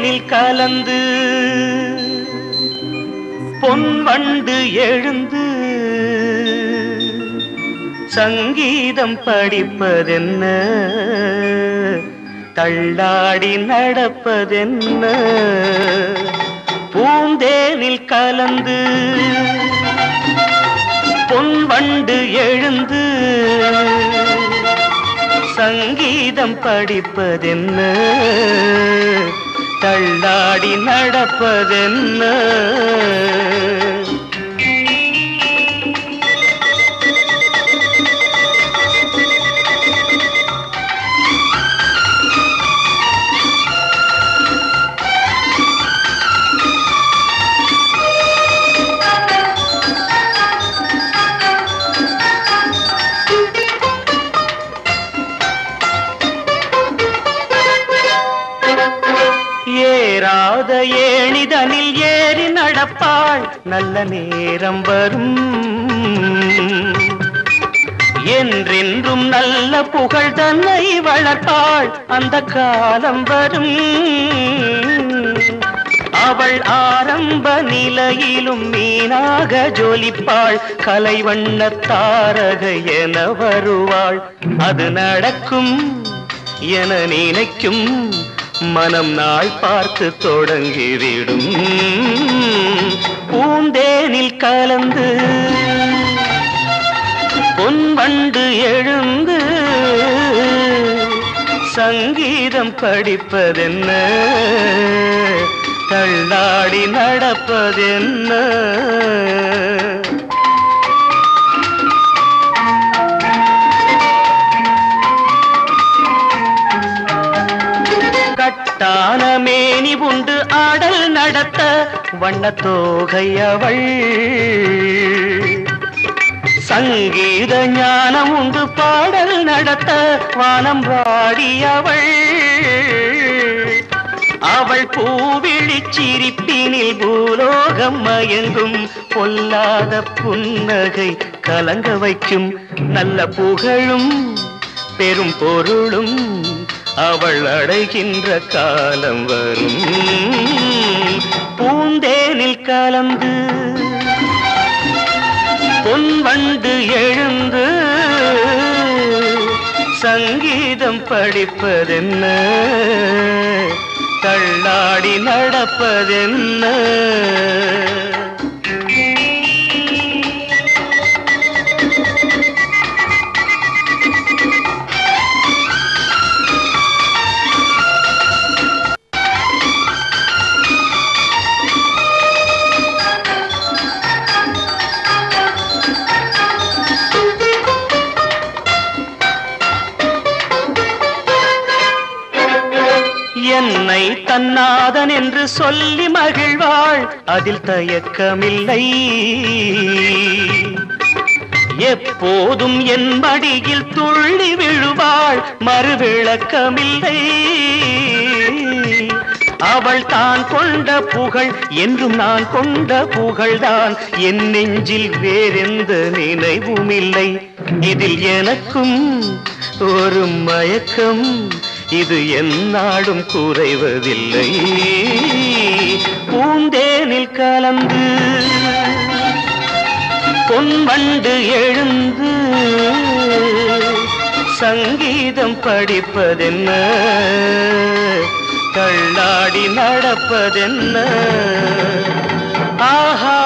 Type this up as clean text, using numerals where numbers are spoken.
பூந்தேனில் கலந்து பொன்வண்டு எழுந்து சங்கீதம் படிப்பதென்ன, தள்ளாடி நடப்பதென்ன. பூந்தேனில் கலந்து பொன்வண்டு எழுந்து சங்கீதம் படிப்பதென்ன, தள்ளாடி நடப்பதென்ன. ஏறாத ஏணிதனில் ஏறி நடப்பாள், நல்ல நேரம் வரும். என்றென்றும் நல்ல புகழ் தன்னை வளர்ப்பாள், அந்த காலம் வரும். அவள் ஆரம்ப நிலையிலும் மீனாக ஜொலிப்பாள், கலைவண்ண தாரகை என வருவாள். அது நடக்கும் என நினைக்கும் மனம் நாள் பார்த்து தொடங்கிவிடும். பூந்தேனில் கலந்து பொன்வண்டு எழுந்து சங்கீதம் படிப்பதென்ன, தள்ளாடி நடப்பதென்ன. கட்டான மேனி உண்டு ஆடல் நடத்த வண்ணத்தோகை அவள். சங்கீத ஞானம் உண்டு பாடல் நடத்த வானம் வாடியவள். அவள் பூவிழி சிரிப்பினில் பூலோகம் மயங்கும், பொல்லாத புன்னகை கலங்க வைக்கும். நல்ல புகழும் பெரும் பொருளும் அவள் அடைகின்ற காலம் வரும். பூந்தேனில் கலந்து பொன்வண்டு எழுந்து சங்கீதம் படிப்பதென்ன, தள்ளாடி நடப்பதென்ன. என்னை தன்னாதன் என்று சொல்லி மகிழ்வாள், அதில் தயக்கமில்லை. எப்போதும் என் மடியில் துள்ளி விழுவாள், மறுவிளக்கமில்லை. அவள் தான் கொண்ட புகழ் என்றும் நான் கொண்ட புகழ்தான், என் நெஞ்சில் வேறெந்த நினைவும் இல்லை. இதில் எனக்கும் ஒரு மயக்கம், இது எந்நாடும் குறைவதில்லை. பூந்தேனில் கலந்து பொன்வண்டு எழுந்து சங்கீதம் படிப்பதென்ன, தள்ளாடி நடப்பதென்ன. ஆஹா